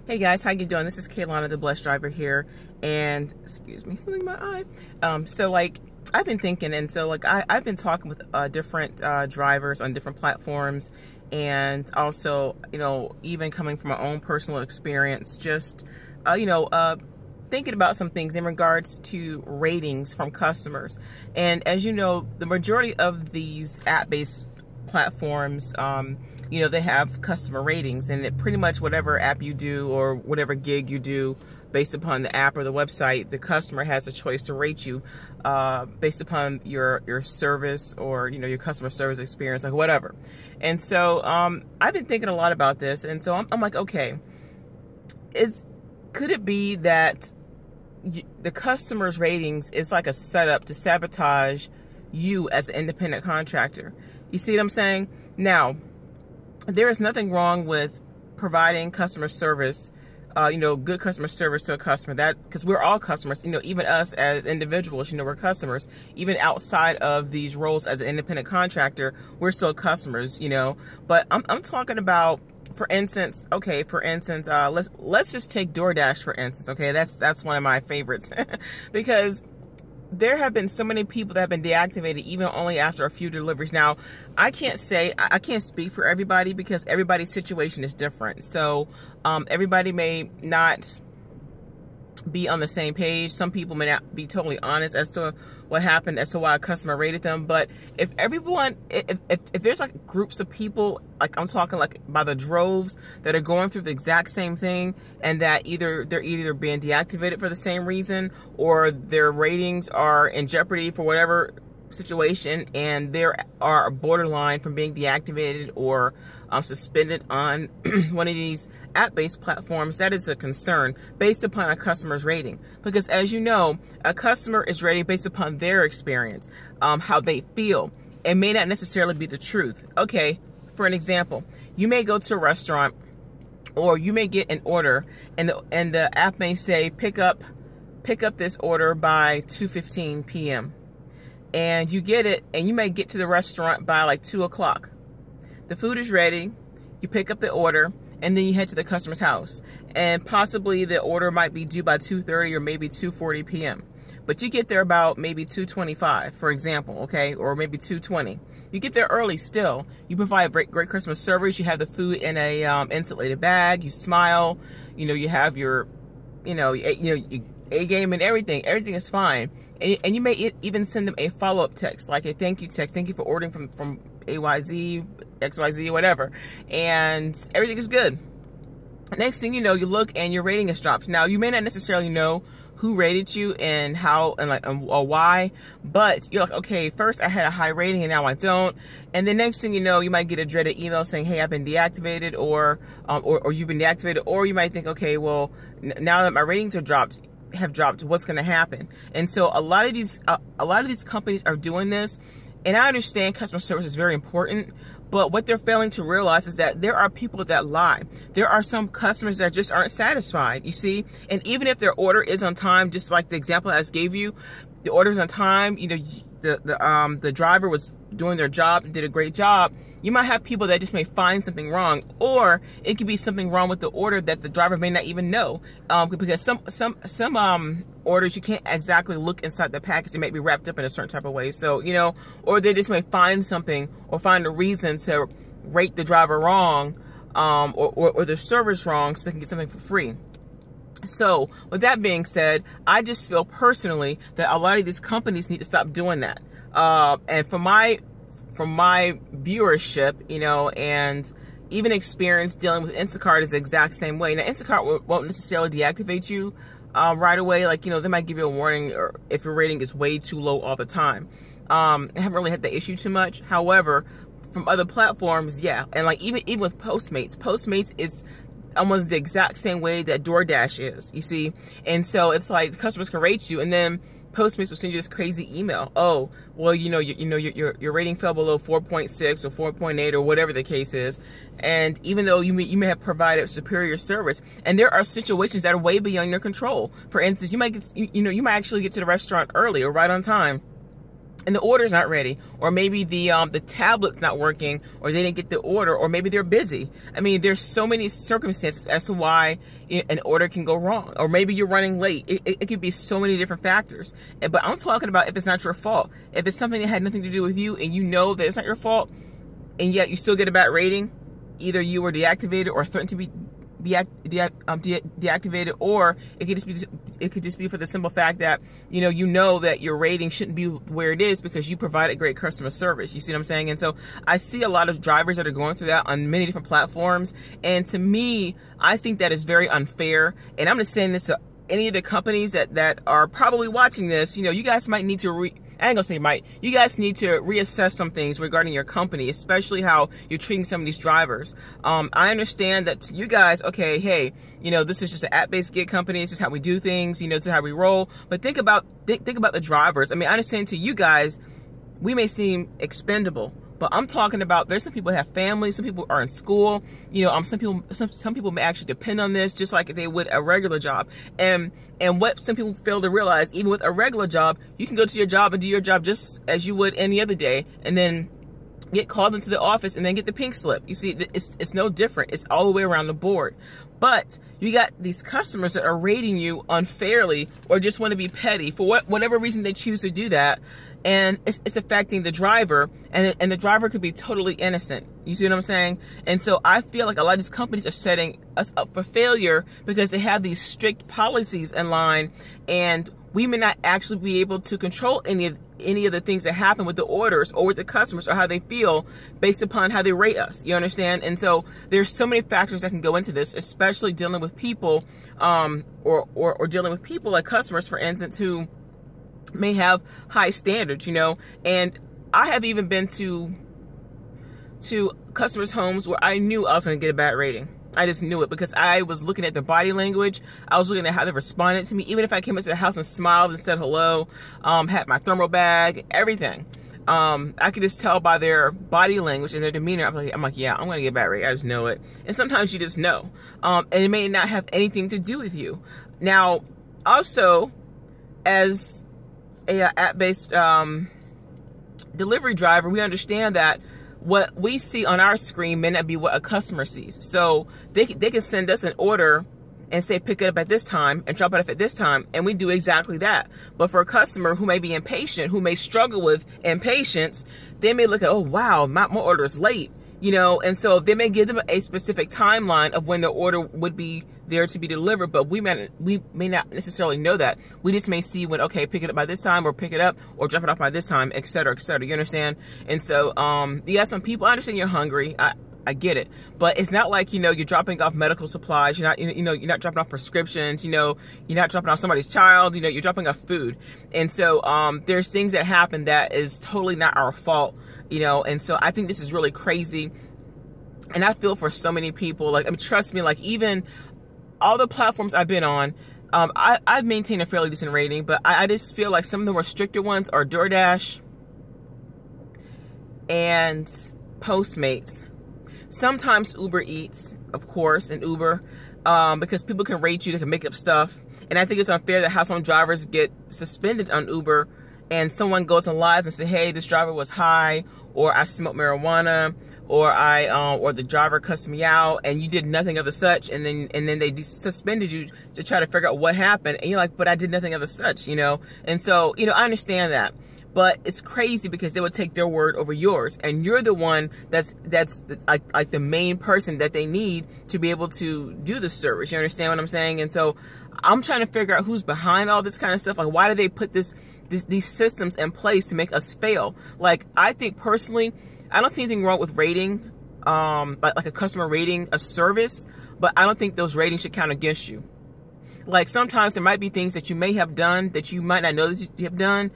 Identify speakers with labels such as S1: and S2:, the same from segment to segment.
S1: Hey guys, how you doing? This is Kaylana, the Blessed Driver here, and excuse me, feeling my eye. I've been thinking, and I've been talking with different drivers on different platforms, and also, even coming from my own personal experience, just thinking about some things in regards to ratings from customers. And as you know, the majority of these app-based platforms, they have customer ratings, and it pretty much whatever app you do or whatever gig you do based upon the app or the website, the customer has a choice to rate you based upon your service or, your customer service experience, like whatever. And so I've been thinking a lot about this. And so I'm like, okay, could it be that the customer's ratings is like a setup to sabotage you as an independent contractor? You see what I'm saying? Now, there is nothing wrong with providing customer service, good customer service to a customer. Because we're all customers, even us as individuals, we're customers. Even outside of these roles as an independent contractor, we're still customers, But I'm talking about, for instance, let's just take DoorDash, for instance, okay? That's one of my favorites because there have been so many people that have been deactivated even only after a few deliveries. Now, I can't speak for everybody because everybody's situation is different. So everybody may not be on the same page. Some people may not be totally honest as to what happened, as to why a customer rated them. But if there's like groups of people, like I'm talking like by the droves, that are going through the exact same thing, and that they're either being deactivated for the same reason, or their ratings are in jeopardy for whatever situation, and they are borderline from being deactivated or suspended on one of these app-based platforms, that is a concern based upon a customer's rating. Because as you know, a customer is rated based upon their experience, how they feel. It may not necessarily be the truth. Okay, for an example, you may go to a restaurant, or you may get an order, and the app may say pick up this order by 2:15 p.m. and you get it, and you may get to the restaurant by like 2 o'clock. The food is ready, you pick up the order, and then you head to the customer's house. And possibly the order might be due by 2:30 or maybe 2:40 p.m. But you get there about maybe 2:25, for example, okay? Or maybe 2:20. You get there early still. You provide great customer service. You have the food in a insulated bag. You smile. You have your, A game and everything. Everything is fine. And you may even send them a follow-up text, like a thank you text. Thank you for ordering from AYZ, XYZ, whatever. And everything is good. Next thing you know, you look and your rating is dropped. Now, you may not necessarily know who rated you and how or why, but you're like, okay, first I had a high rating and now I don't. And the next thing you know, you might get a dreaded email saying, hey, I've been deactivated, or you've been deactivated, or you might think, okay, well, now that my ratings have dropped, what's going to happen? And so a lot of these companies are doing this. And I understand customer service is very important, but what they're failing to realize is that there are people that lie. There are some customers that just aren't satisfied, you see? And even if their order is on time, just like the example I just gave you, the order's on time, the driver was doing their job and did a great job. You might have people that just may find something wrong, or it could be something wrong with the order that the driver may not even know, because some orders you can't exactly look inside the package. It may be wrapped up in a certain type of way. So or they just may find something or find a reason to rate the driver wrong, or the service wrong, so they can get something for free. So with that being said, I just feel personally that a lot of these companies need to stop doing that. And from my viewership, and even experience dealing with Instacart is the exact same way. Now, Instacart won't necessarily deactivate you right away. Like, they might give you a warning, or if your rating is way too low all the time. I haven't really had the issue too much. However, from other platforms, yeah. And like even with Postmates is almost the exact same way that DoorDash is, you see? And so it's like the customers can rate you, and then Postmates will send you this crazy email. Oh, well, your rating fell below 4.6 or 4.8 or whatever the case is. And even though you may have provided superior service, and there are situations that are way beyond your control. For instance, you might actually get to the restaurant early or right on time, and the order's not ready, or maybe the tablet's not working, or they didn't get the order, or maybe they're busy. I mean, there's so many circumstances as to why an order can go wrong, or maybe you're running late. It could be so many different factors. But I'm talking about if it's not your fault, if it's something that had nothing to do with you, and you know that it's not your fault, and yet you still get a bad rating. Either you were deactivated or threatened to be deactivated, or it could just be for the simple fact that you know that your rating shouldn't be where it is because you provided great customer service. You see what I'm saying? And so I see a lot of drivers that are going through that on many different platforms, and to me, I think that is very unfair. And I'm just saying this to any of the companies that are probably watching this. You guys might need to I ain't gonna say might. You guys need to reassess some things regarding your company, especially how you're treating some of these drivers. I understand that you guys, okay, hey, this is just an app-based gig company. It's just how we do things. This is how we roll. But think about the drivers. I mean, I understand to you guys, we may seem expendable, but I'm talking about there's some people that have families, some people are in school, some people may actually depend on this just like they would a regular job. And what some people fail to realize, even with a regular job, you can go to your job and do your job just as you would any other day, and then get called into the office and then get the pink slip. You see, it's no different. It's all the way around the board. But you got these customers that are rating you unfairly or just want to be petty for whatever reason they choose to do that. And it's affecting the driver, and the driver could be totally innocent. You see what I'm saying? And so I feel like a lot of these companies are setting us up for failure because they have these strict policies in line, and we may not actually be able to control any of the things that happen with the orders or with the customers or how they feel based upon how they rate us. You understand? And so there's so many factors that can go into this, especially dealing with people, or dealing with people like customers, for instance, who may have high standards, and I have even been to customers' homes where I knew I was going to get a bad rating. I just knew it because I was looking at their body language. I was looking at how they responded to me. Even if I came into the house and smiled and said hello, had my thermal bag, everything. I could just tell by their body language and their demeanor. I'm like, yeah, I'm going to get a bad rating. I just know it. And sometimes you just know. And it may not have anything to do with you. Now, also, as a app-based delivery driver, we understand that what we see on our screen may not be what a customer sees. So they can send us an order and say pick it up at this time and drop it off at this time, and we do exactly that. But for a customer who may be impatient, who may struggle with impatience, they may look at, oh wow, my order is late, and so they may give them a specific timeline of when the order would be there to be delivered, but we may not necessarily know that. We just may see when, okay, pick it up by this time, or pick it up or drop it off by this time, et cetera, et cetera. You understand? And so yeah, some people, I understand you're hungry. I get it, but it's not like you're dropping off medical supplies. You're not dropping off prescriptions. You're not dropping off somebody's child. You're dropping off food. And so there's things that happen that is totally not our fault. And so I think this is really crazy, and I feel for so many people. Like, I mean, trust me. Like, even all the platforms I've been on, I've maintained a fairly decent rating, but I just feel like some of the more stricter ones are DoorDash and Postmates. Sometimes Uber Eats, of course, and Uber, because people can rate you, they can make up stuff. And I think it's unfair that how some drivers get suspended on Uber and someone goes and lies and say, hey, this driver was high, or I smoked marijuana, or the driver cussed me out, and you did nothing of the such, and then they suspended you to try to figure out what happened, and you're like, but I did nothing of the such, And so, I understand that. But it's crazy because they would take their word over yours, and you're the one that's like the main person that they need to be able to do the service. You understand what I'm saying? And so I'm trying to figure out who's behind all this kind of stuff. Like, why do they put these systems in place to make us fail? Like, I think personally, I don't see anything wrong with rating, like a customer rating a service, but I don't think those ratings should count against you. Like, sometimes there might be things that you may have done that you might not know that you have done,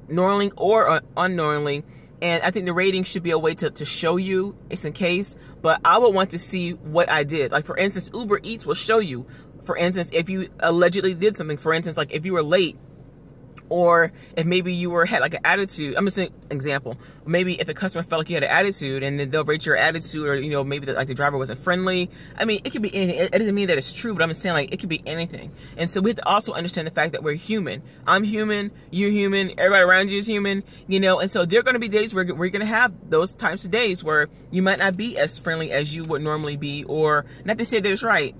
S1: knowingly or unknowingly, and I think the rating should be a way to show you, it's in case, but I would want to see what I did. Like, for instance, Uber Eats will show you, for instance, if you allegedly did something. For instance, like if you were late, Or if maybe you had like an attitude, I'm just saying example. Maybe if a customer felt like you had an attitude, and then they'll rate your attitude, or maybe like the driver wasn't friendly. I mean, it could be anything. It doesn't mean that it's true, but I'm just saying like it could be anything. And so we have to also understand the fact that we're human. I'm human, you're human, everybody around you is human, And so there are going to be days where we're going to have those types of days where you might not be as friendly as you would normally be, or not to say that it's right,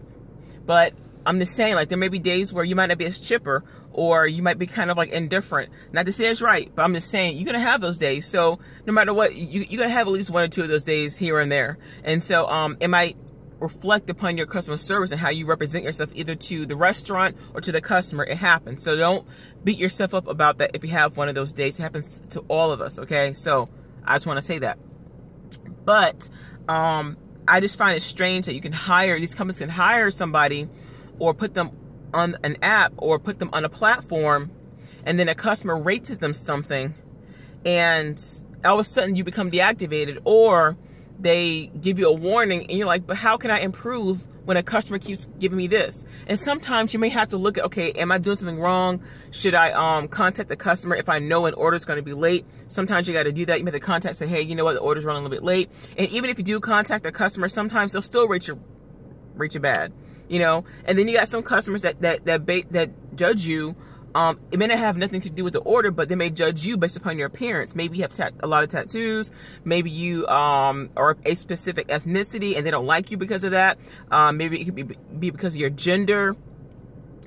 S1: but I'm just saying, like, there may be days where you might not be as chipper, or you might be kind of like indifferent. Not to say it's right, but I'm just saying you're going to have those days. So no matter what, you're going to have at least 1 or 2 of those days here and there. And so it might reflect upon your customer service and how you represent yourself either to the restaurant or to the customer. It happens. So don't beat yourself up about that if you have one of those days. It happens to all of us, okay? So I just want to say that. But I just find it strange that these companies can hire somebody or put them on an app or put them on a platform, and then a customer rates them something, and all of a sudden you become deactivated, or they give you a warning and you're like, but how can I improve when a customer keeps giving me this? And sometimes you may have to look at, okay, am I doing something wrong? Should I contact the customer if I know an order is going to be late? Sometimes you got to do that. You may have to contact, say, hey, you know what, the order's running a little bit late. And even if you do contact the customer, sometimes they'll still rate you bad. And then you got some customers that judge you. It may not have nothing to do with the order, but they may judge you based upon your appearance. Maybe you have a lot of tattoos. Maybe you are a specific ethnicity and they don't like you because of that. Maybe it could be because of your gender.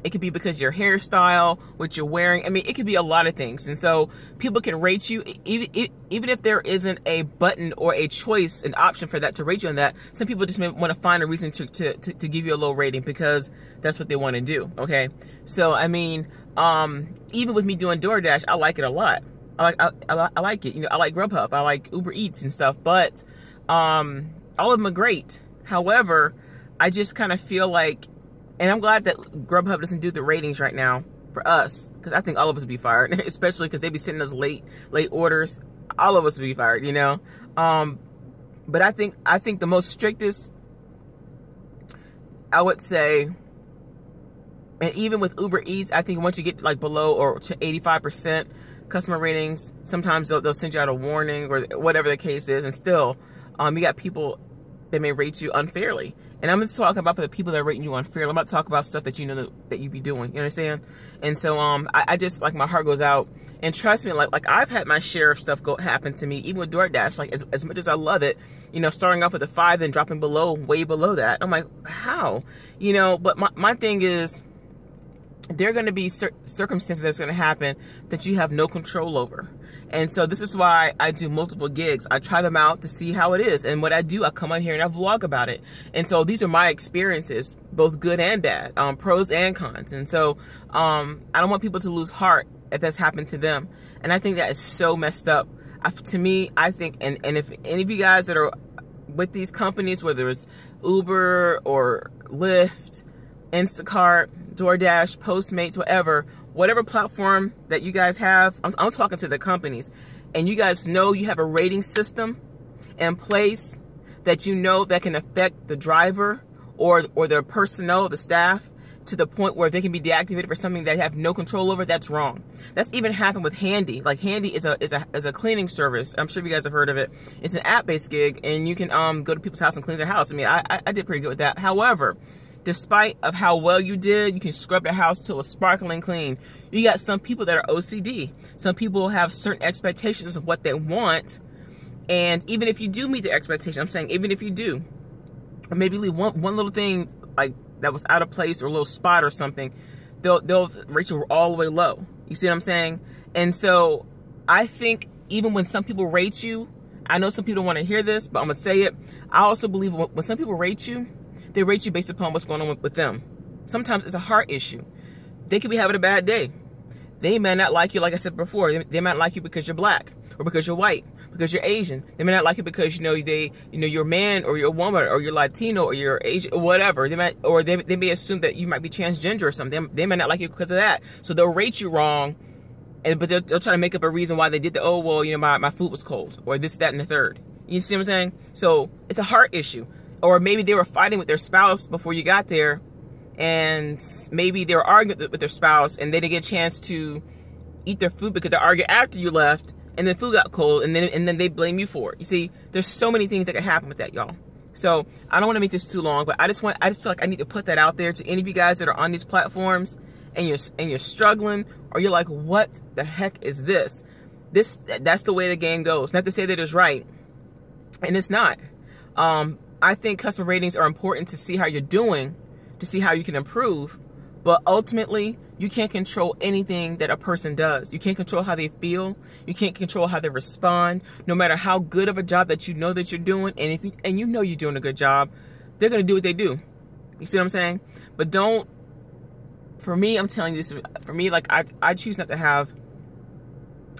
S1: It could be because of your hairstyle, what you're wearing. I mean, it could be a lot of things. And so people can rate you, even if there isn't a button or a choice, an option for that to rate you on that. Some people just may want to find a reason to give you a low rating because that's what they want to do. Okay. So, I mean, even with me doing DoorDash, I like it a lot. I like it. I like Grubhub. I like Uber Eats and stuff, but, all of them are great. However, I just kind of feel like, and I'm glad that Grubhub doesn't do the ratings right now for us, because I think all of us would be fired, especially because they be sending us late orders. All of us would be fired, But I think the most strictest, I would say, and even with Uber Eats, I think once you get like below or to 85% customer ratings, sometimes they'll send you out a warning or whatever the case is, and still, you got people that may rate you unfairly. And I'm just talking about for the people that are rating you unfairly. I'm not talking about stuff that that you be doing. You understand? And so I just, like, my heart goes out. And trust me, like I've had my share of stuff happen to me, even with DoorDash. Like, as much as I love it, starting off with a 5 and dropping way below that. I'm like, how? But my thing is, there are going to be circumstances that's going to happen that you have no control over. And so this is why I do multiple gigs. I try them out to see how it is. And what I do, I come on here and I vlog about it. And so these are my experiences, both good and bad, pros and cons. And so I don't want people to lose heart if that's happened to them. And I think that is so messed up. To me, I think, and if any of you guys that are with these companies, whether it's Uber or Lyft, Instacart, DoorDash, Postmates, whatever platform that you guys have, I'm talking to the companies, and you guys know you have a rating system in place that that can affect the driver or the personnel, the staff, to the point where they can be deactivated for something they have no control over. That's wrong. That's even happened with Handy. Like, Handy is a cleaning service. I'm sure you guys have heard of it. It's an app-based gig, and you can go to people's house and clean their house. I mean, I did pretty good with that. However, despite of how well you did, you can scrub the house till it's sparkling clean. You got some people that are OCD. Some people have certain expectations of what they want. And even if you do meet the expectation, I'm saying even if you do, or maybe leave one little thing like that was out of place or a little spot or something, they'll rate you all the way low. You see what I'm saying? And so I think even when some people rate you, I know some people don't want to hear this, but I'm going to say it. I also believe when some people rate you, they rate you based upon what's going on with them. Sometimes it's a heart issue. They could be having a bad day. They may not like you, like I said before. They might like you because you're black, or because you're white, because you're Asian. They may not like you because you're a man, or you're a woman, or you're Latino, or you're Asian, or whatever. They may assume that you might be transgender or something. They may not like you because of that. So they'll rate you wrong, but they'll try to make up a reason why they did my food was cold, or this, that, and the third. You see what I'm saying? So it's a heart issue. Or maybe they were fighting with their spouse before you got there, and maybe they were arguing with their spouse, and they didn't get a chance to eat their food because they argue after you left, and then food got cold, and then they blame you for it. You see, there's so many things that can happen with that, y'all. So I don't want to make this too long, but I just feel like I need to put that out there to any of you guys that are on these platforms and you're struggling, or you're like, what the heck is this? That's the way the game goes. Not to say that it's right, and it's not. I think customer ratings are important to see how you're doing, to see how you can improve, but ultimately you can't control anything that a person does. You can't control how they feel. You can't control how they respond. No matter how good of a job that you know that you're doing, and you know you're doing a good job, they're gonna do what they do. You see what I'm saying? But don't. For me, I'm telling you this. For me, like I choose not to have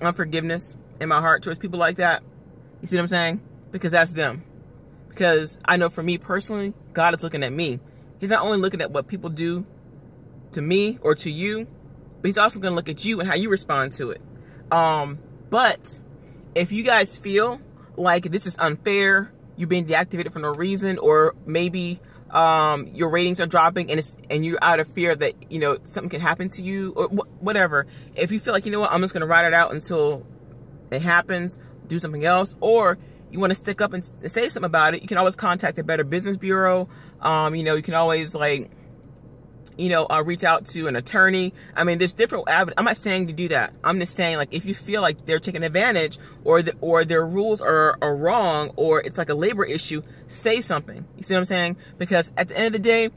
S1: unforgiveness in my heart towards people like that. You see what I'm saying? Because that's them. Because I know for me personally, God is looking at me. He's not only looking at what people do to me or to you, but he's also going to look at you and how you respond to it. But if you guys feel like this is unfair, you're being deactivated for no reason, or maybe your ratings are dropping and you're out of fear that, you know, something can happen to you or whatever. If you feel like, you know what, I'm just going to ride it out until it happens, do something else, or you want to stick up and say something about it, you can always contact the Better Business Bureau. You know, you can always, like, you know, reach out to an attorney. I mean, there's different avenues. I'm not saying to do that. I'm just saying, like, if you feel like they're taking advantage or their rules are wrong, or it's like a labor issue, say something. You see what I'm saying? Because at the end of the day,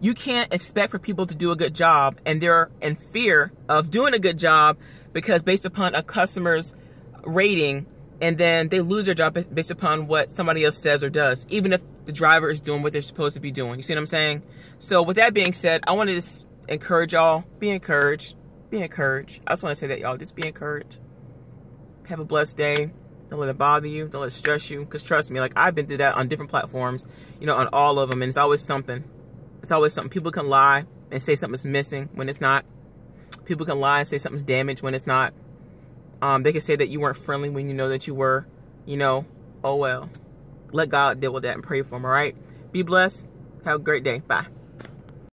S1: you can't expect for people to do a good job, and they're in fear of doing a good job because based upon a customer's rating, and then they lose their job based upon what somebody else says or does, even if the driver is doing what they're supposed to be doing. You see what I'm saying? So with that being said, I want to just encourage y'all. Be encouraged. Be encouraged. I just want to say that, y'all. Just be encouraged. Have a blessed day. Don't let it bother you. Don't let it stress you. Because trust me, like, I've been through that on different platforms, you know, on all of them. And it's always something. It's always something. People can lie and say something's missing when it's not. People can lie and say something's damaged when it's not. They can say that you weren't friendly when you know that you were. You know, oh well. Let God deal with that and pray for them, all right? Be blessed. Have a great day. Bye.